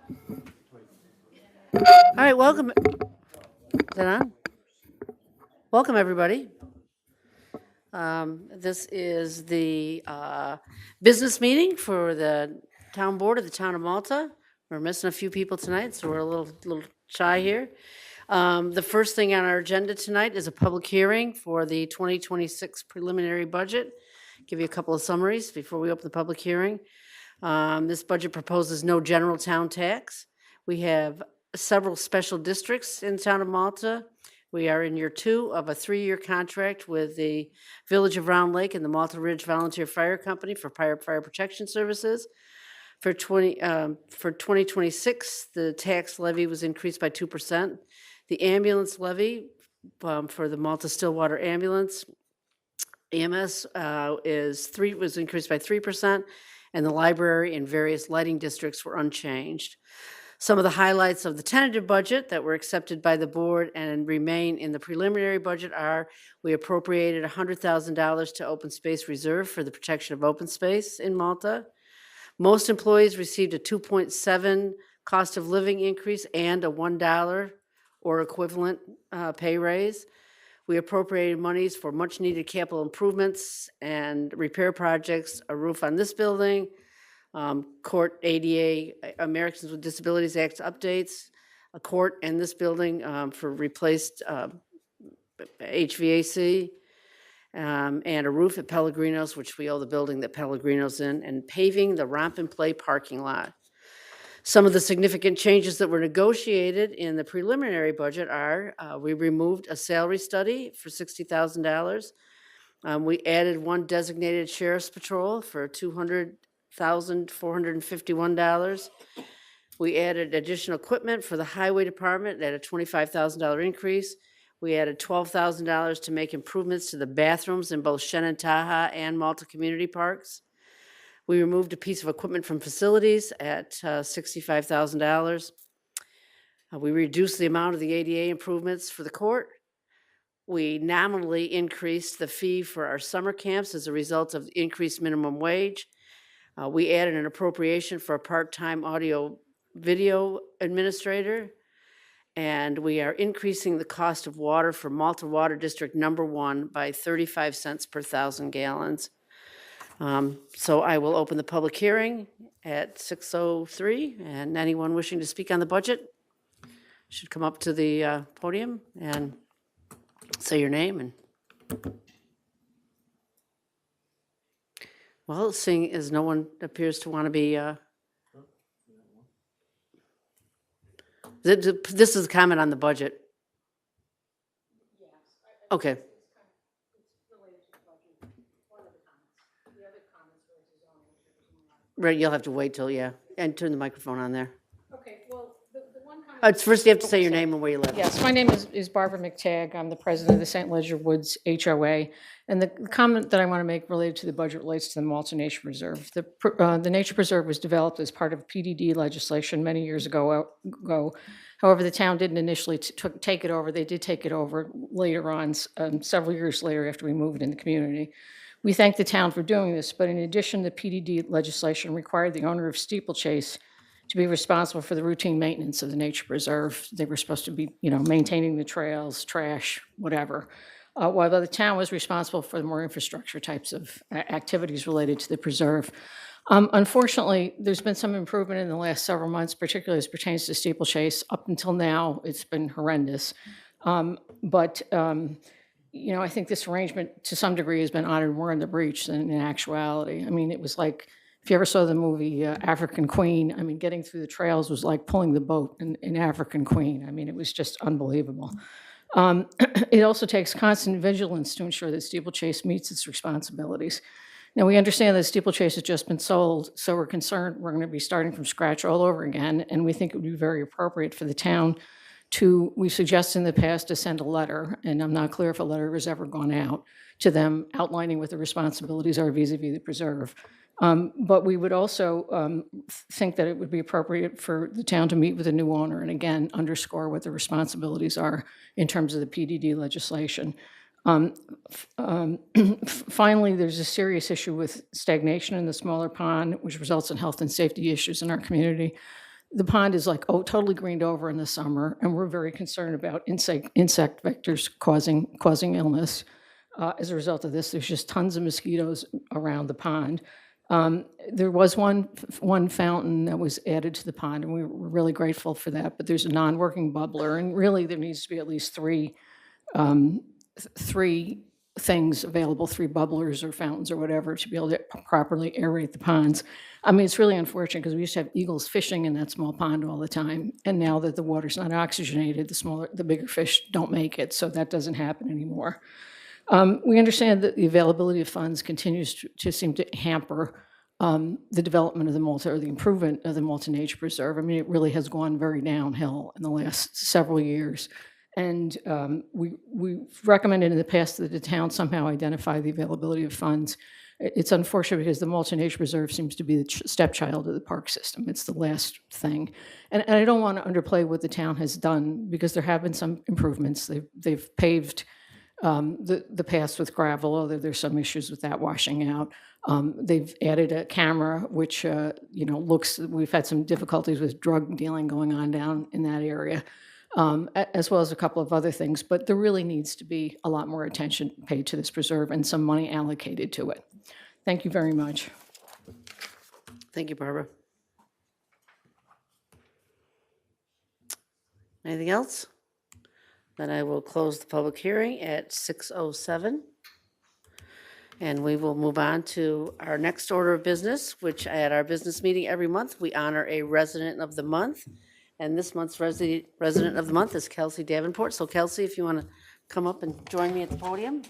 All right, welcome. Is that on? Welcome, everybody. This is the business meeting for the town board of the town of Malta. We're missing a few people tonight, so we're a little shy here. The first thing on our agenda tonight is a public hearing for the 2026 preliminary budget. Give you a couple of summaries before we open the public hearing. This budget proposes no general town tax. We have several special districts in the town of Malta. We are in year 2 of a 3-year contract with the Village of Round Lake and the Malta Ridge Volunteer Fire Company for fire protection services. For 2026, the tax levy was increased by 2%. The ambulance levy for the Malta Stillwater Ambulance EMS was increased by 3%, and the library and various lighting districts were unchanged. Some of the highlights of the tentative budget that were accepted by the board and remain in the preliminary budget are: we appropriated $100,000 to open space reserve for the protection of open space in Malta. Most employees received a 2.7 cost of living increase and a $1 or equivalent pay raise. We appropriated monies for much-needed capital improvements and repair projects, a roof on this building, court ADA, Americans with Disabilities Act updates, a court in this building for replaced HVAC, and a roof at Pellegrino's, which we owe the building that Pellegrino's in, and paving the Romp and Play parking lot. Some of the significant changes that were negotiated in the preliminary budget are, we removed a salary study for $60,000. We added 1 designated sheriff's patrol for $200,451. We added additional equipment for the highway department at a $25,000 increase. We added $12,000 to make improvements to the bathrooms in both Shannon Taha and Malta Community Parks. We removed a piece of equipment from facilities at $65,000. We reduced the amount of the ADA improvements for the court. We nominally increased the fee for our summer camps as a result of increased minimum wage. We added an appropriation for a part-time audio video administrator. And we are increasing the cost of water for Malta Water District Number 1 by 35 cents per 1,000 gallons. So I will open the public hearing at 6:03, and anyone wishing to speak on the budget should come up to the podium and say your name. And well, seeing as no one appears to want to be, this is a comment on the budget. Okay. Right, you'll have to wait till, and turn the microphone on there. Okay, well, the one comment. First, you have to say your name and where you live. Yes, my name is Barbara McTagg. I'm the president of the St. Ledger Woods HOA. And the comment that I want to make related to the budget relates to the Malta Nature Preserve. The Nature Preserve was developed as part of PDD legislation many years ago. However, the town didn't initially take it over. They did take it over later on, several years later after we moved in the community. We thank the town for doing this, but in addition, the PDD legislation required the owner of Steeplechase to be responsible for the routine maintenance of the nature preserve. They were supposed to be, maintaining the trails, trash, whatever, while the town was responsible for the more infrastructure types of activities related to the preserve. Unfortunately, there's been some improvement in the last several months, particularly as pertains to Steeplechase. Up until now, it's been horrendous. I think this arrangement to some degree has been honored more in the breach than in actuality. I mean, it was like, if you ever saw the movie African Queen, I mean, getting through the trails was like pulling the boat in African Queen. I mean, it was just unbelievable. It also takes constant vigilance to ensure that Steeplechase meets its responsibilities. Now, we understand that Steeplechase has just been sold, so we're concerned we're going to be starting from scratch all over again, and we think it would be very appropriate for the town we suggested in the past to send a letter, and I'm not clear if a letter has ever gone out to them outlining what the responsibilities are vis-a-vis the preserve. But we would also think that it would be appropriate for the town to meet with a new owner and again underscore what the responsibilities are in terms of the PDD legislation. Finally, there's a serious issue with stagnation in the smaller pond, which results in health and safety issues in our community. the pond is like, oh, totally greened over in the summer, and we're very concerned about insect vectors causing illness. As a result of this, there's just tons of mosquitoes around the pond. There was one fountain that was added to the pond, and we were really grateful for that, but there's a non-working bubbler, and really there needs to be at least three things available, 3 bubblers or fountains or whatever, to be able to properly aerate the ponds. I mean, it's really unfortunate because we used to have eagles fishing in that small pond all the time, and now that the water's not oxygenated, the bigger fish don't make it, so that doesn't happen anymore. We understand that the availability of funds continues to seem to hamper the development of the Malta, or the improvement of the Malta Nature Preserve. I mean, it really has gone very downhill in the last several years. And we recommended in the past that the town somehow identify the availability of funds. It's unfortunate because the Malta Nature Preserve seems to be the stepchild of the park system. It's the last thing. And I don't want to underplay what the town has done, because there have been some improvements. They've paved the paths with gravel, although there's some issues with that washing out. They've added a camera, which we've had some difficulties with drug dealing going on down in that area, as well as a couple of other things. But there really needs to be a lot more attention paid to this preserve and some money allocated to it. Thank you very much. Thank you, Barbara. Anything else? Then I will close the public hearing at 6:07. And we will move on to our next order of business, which at our business meeting every month, we honor a resident of the month. And this month's resident of the month is Kelsey Davenport. So Kelsey, if you want to come up and join me at the podium.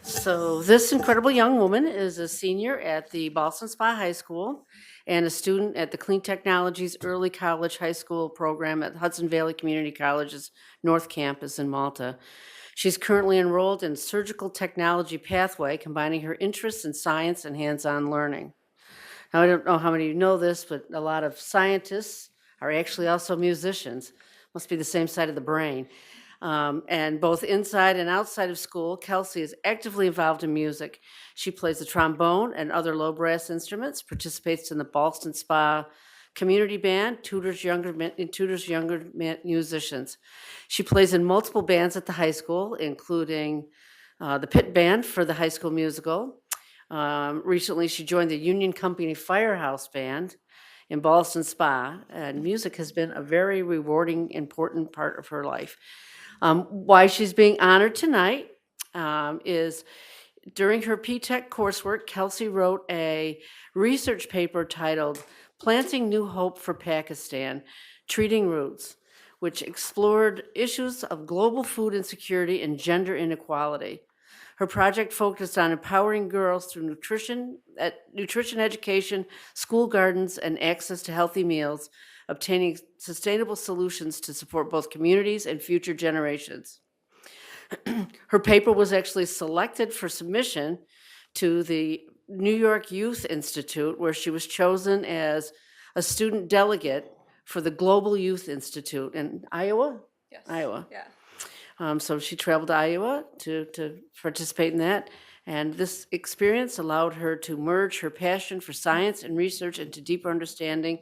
So this incredible young woman is a senior at the Ballston Spa High School and a student at the Clean Technologies Early College High School program at Hudson Valley Community College's North Campus in Malta. She's currently enrolled in Surgical Technology Pathway, combining her interests in science and hands-on learning. Now, I don't know how many of you know this, but a lot of scientists are actually also musicians. Must be the same side of the brain. And both inside and outside of school, Kelsey is actively involved in music. She plays the trombone and other low brass instruments, participates in the Ballston Spa Community Band, tutors younger musicians. She plays in multiple bands at the high school, including the pit band for the High School Musical. Recently, she joined the Union Company Firehouse Band in Ballston Spa, and music has been a very rewarding, important part of her life. Why she's being honored tonight is during her P-TECH coursework, Kelsey wrote a research paper titled Planting New Hope for Pakistan, Treating Roots, which explored issues of global food insecurity and gender inequality. Her project focused on empowering girls through nutrition education, school gardens, and access to healthy meals, obtaining sustainable solutions to support both communities and future generations. Her paper was actually selected for submission to the New York Youth Institute, where she was chosen as a student delegate for the Global Youth Institute in Iowa? Yes. Iowa. Yeah. So she traveled to Iowa to participate in that. And this experience allowed her to merge her passion for science and research into deeper understanding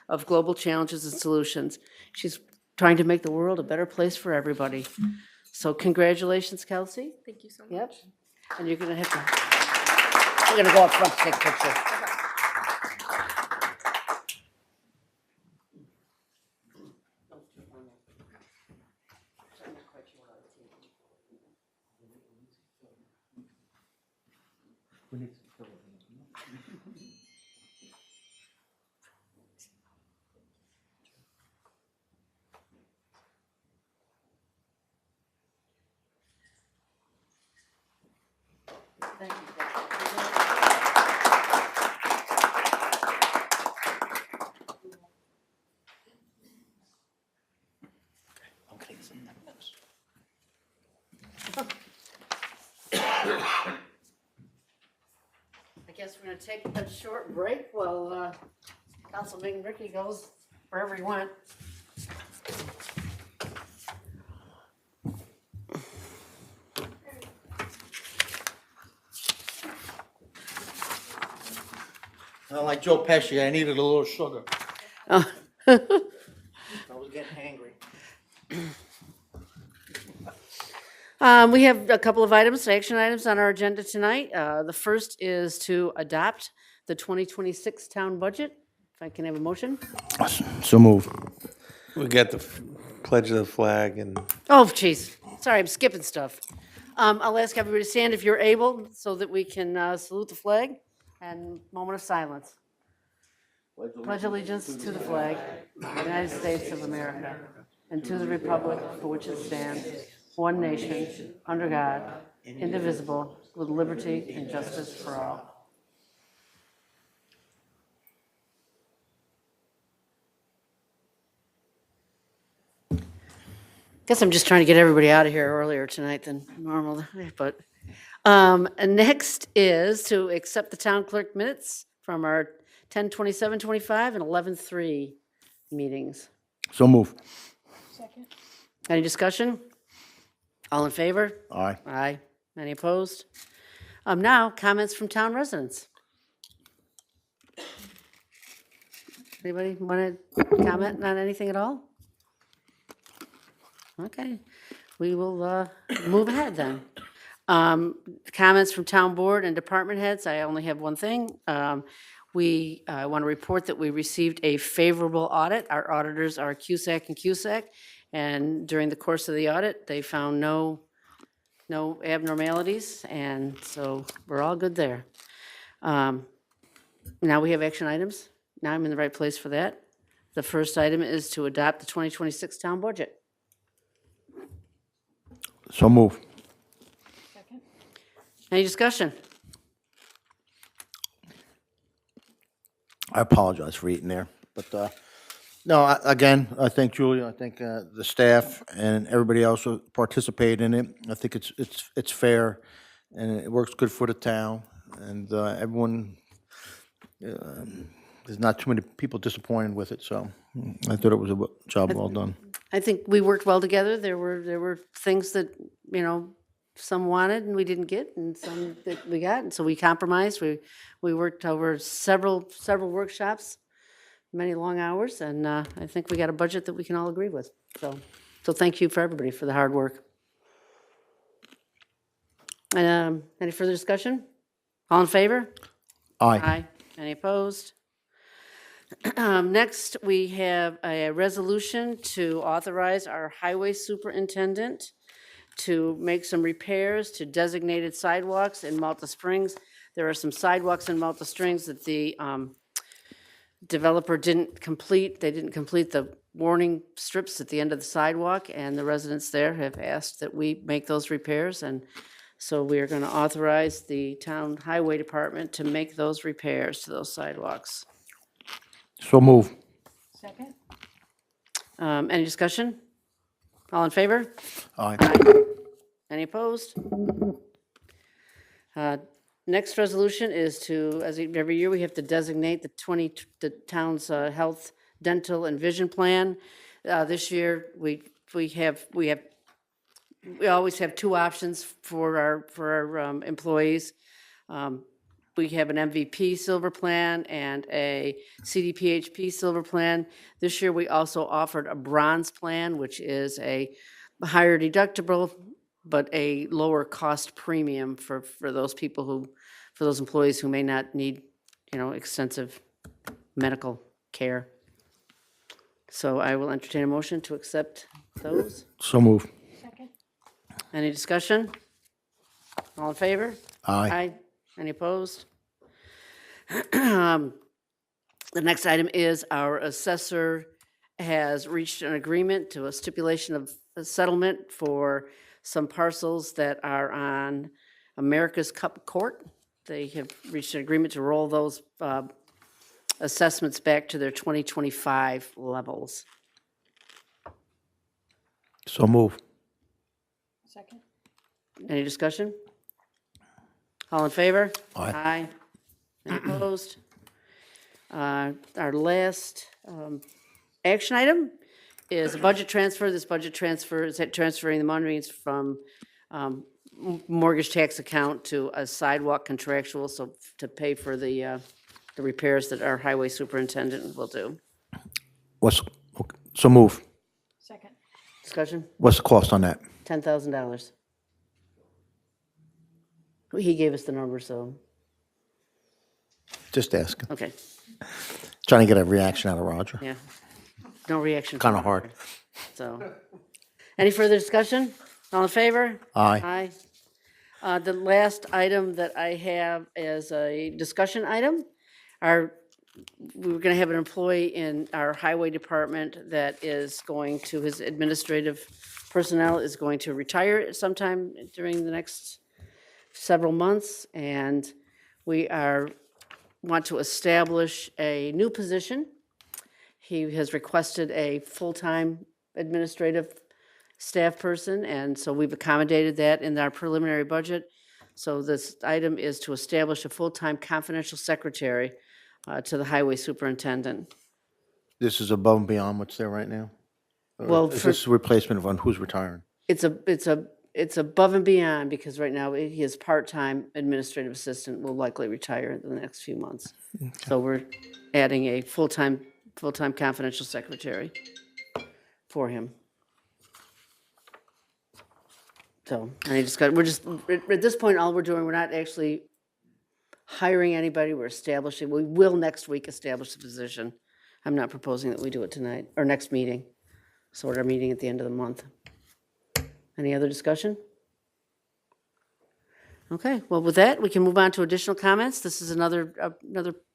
of global challenges and solutions. She's trying to make the world a better place for everybody. So congratulations, Kelsey. Thank you so much. Yep. And you're gonna have to, we're gonna go up front to take a picture. Thank you. I guess we're gonna take a short break while Councilman Ricky goes wherever he went. Like Joe Pesci, I needed a little sugar. Oh. I was getting angry. We have a couple of items, action items on our agenda tonight. The first is to adopt the 2026 town budget. If I can have a motion. So move. We got the pledge of the flag and Oh, jeez. Sorry, I'm skipping stuff. I'll ask everybody to stand if you're able so that we can salute the flag and moment of silence. Pledge allegiance to the flag of the United States of America and to the republic for which it stands, one nation, under God, indivisible, with liberty and justice for all. Guess I'm just trying to get everybody out of here earlier tonight than normal, but, and next is to accept the town clerk minutes from our 10/27/25 and 11/3 meetings. So move. Any discussion? All in favor? Aye. Aye. Any opposed? Now, comments from town residents. Anybody want to comment on anything at all? Okay, we will move ahead then. Comments from town board and department heads, I only have one thing. We want to report that we received a favorable audit. Our auditors are Cusack and Cusack, and during the course of the audit, they found no abnormalities, and so we're all good there. Now we have action items. Now I'm in the right place for that. The first item is to adopt the 2026 town budget. So move. Any discussion? I apologize for eating there, but, no, again, I thank Julia, I thank, the staff and everybody else who participated in it. I think it's fair and it works good for the town and, everyone, there's not too many people disappointed with it, so I thought it was a job well done. I think we worked well together. There were things that, some wanted and we didn't get, and some that we got, and so we compromised. We worked over several workshops, many long hours, and I think we got a budget that we can all agree with. So thank you for everybody for the hard work. Any further discussion? All in favor? Aye. Aye. Any opposed? Next, we have a resolution to authorize our highway superintendent to make some repairs to designated sidewalks in Malta Springs. There are some sidewalks in Malta Springs that the developer didn't complete. They didn't complete the warning strips at the end of the sidewalk, and the residents there have asked that we make those repairs, and so we are going to authorize the town highway department to make those repairs to those sidewalks. So move. Second? Any discussion? All in favor? Aye. Any opposed? Next resolution is to, as every year, we have to designate the town's health, dental, and vision plan. This year, we always have two options for our employees. We have an MVP silver plan and a CDPHP silver plan. This year, we also offered a bronze plan, which is a higher deductible, but a lower cost premium for those people for those employees who may not need, extensive medical care. So I will entertain a motion to accept those. So move. Second? Any discussion? All in favor? Aye. Any opposed? The next item is our assessor has reached an agreement to a stipulation of a settlement for some parcels that are on America's Cup Court. They have reached an agreement to roll those assessments back to their 2025 levels. So move. Second? Any discussion? All in favor? Aye. Aye. Any opposed? Our last action item is a budget transfer. This budget transfer is transferring the monies from mortgage tax account to a sidewalk contractual, so to pay for the the repairs that our highway superintendent will do. So move. Second. Discussion? What's the cost on that? $10,000. He gave us the number, so, Just asking. okay, Trying to get a reaction out of Roger. yeah. No reaction. Kind from of hard. So, any further discussion? All in favor? Aye. Aye. The last item that I have is a discussion item. We were going to have an employee in our highway department that is going to, his administrative personnel is going to retire sometime during the next several months, and we want to establish a new position. He has requested a full-time administrative staff person, and so we've accommodated that in our preliminary budget. So this item is to establish a full-time confidential secretary to the highway superintendent. This is above and beyond what's there right now? Or Well, is for- this a replacement of one who's retiring? It's above and beyond, because right now he is part-time administrative assistant, will likely retire in the next few months. So we're adding a full-time confidential secretary for him. So, at this point, all we're doing, we're not actually hiring anybody, we will next week establish the position. I'm not proposing that we do it tonight, or next meeting. So at our meeting at the end of the month. Any other discussion? Okay, well, with that, we can move on to additional comments. This is another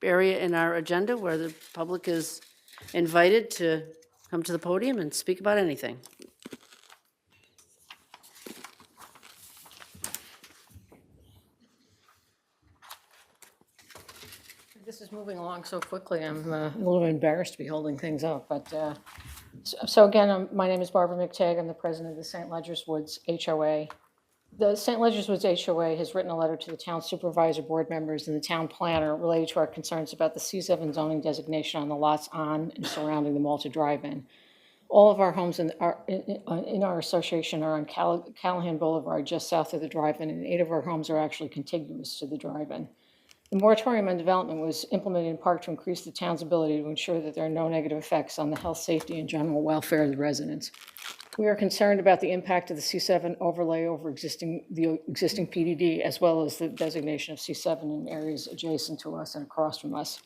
area in our agenda where the public is invited to come to the podium and speak about anything. This is moving along so quickly, I'm a little embarrassed to be holding things up, but, so again, my name is Barbara McTagg, I'm the president of the St. Ledger's Woods HOA. The St. Ledger's Woods HOA has written a letter to the town supervisor, board members, and the town planner related to our concerns about the C7 zoning designation on the lots on and surrounding the Malta Drive-In. All of our homes in our association are on Callahan Boulevard, just south of the drive-in, and 8 of our homes are actually contiguous to the drive-in. The moratorium on development was implemented in part to increase the town's ability to ensure that there are no negative effects on the health, safety, and general welfare of the residents. We are concerned about the impact of the C7 overlay over the existing PDD, as well as the designation of C7 in areas adjacent to us and across from us,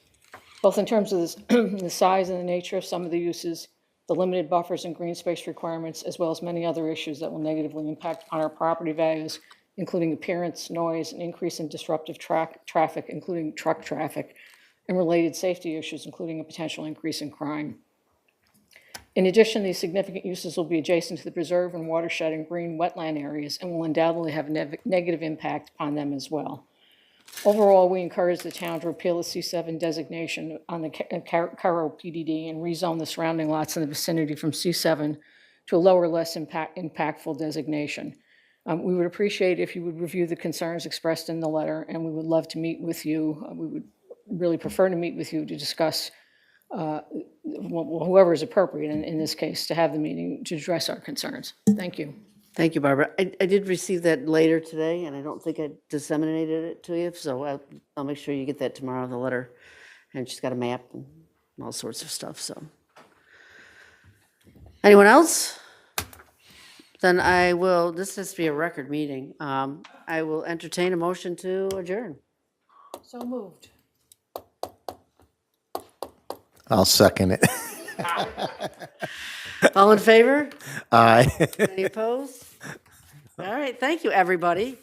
both in terms of the size and the nature of some of the uses, the limited buffers and green space requirements, as well as many other issues that will negatively impact on our property values, including appearance, noise, and increase in disruptive traffic, including truck traffic, and related safety issues, including a potential increase in crime. In addition, these significant uses will be adjacent to the preserve and watershed and green wetland areas and will undoubtedly have a negative impact upon them as well. Overall, we encourage the town to repeal the C7 designation on the Cairo PDD and rezone the surrounding lots in the vicinity from C7 to a lower, less impactful designation. We would appreciate if you would review the concerns expressed in the letter, and we would love to meet with you. We would really prefer to meet with you to discuss whoever is appropriate in this case to have the meeting to address our concerns. Thank you. Thank you, Barbara. I did receive that later today, and I don't think I disseminated it to you, so I'll make sure you get that tomorrow, the letter. And she's got a map and all sorts of stuff, so. Anyone else? Then this has to be a record meeting. I will entertain a motion to adjourn. So moved. I'll second it. All in favor? Aye. Any opposed? All right, thank you, everybody.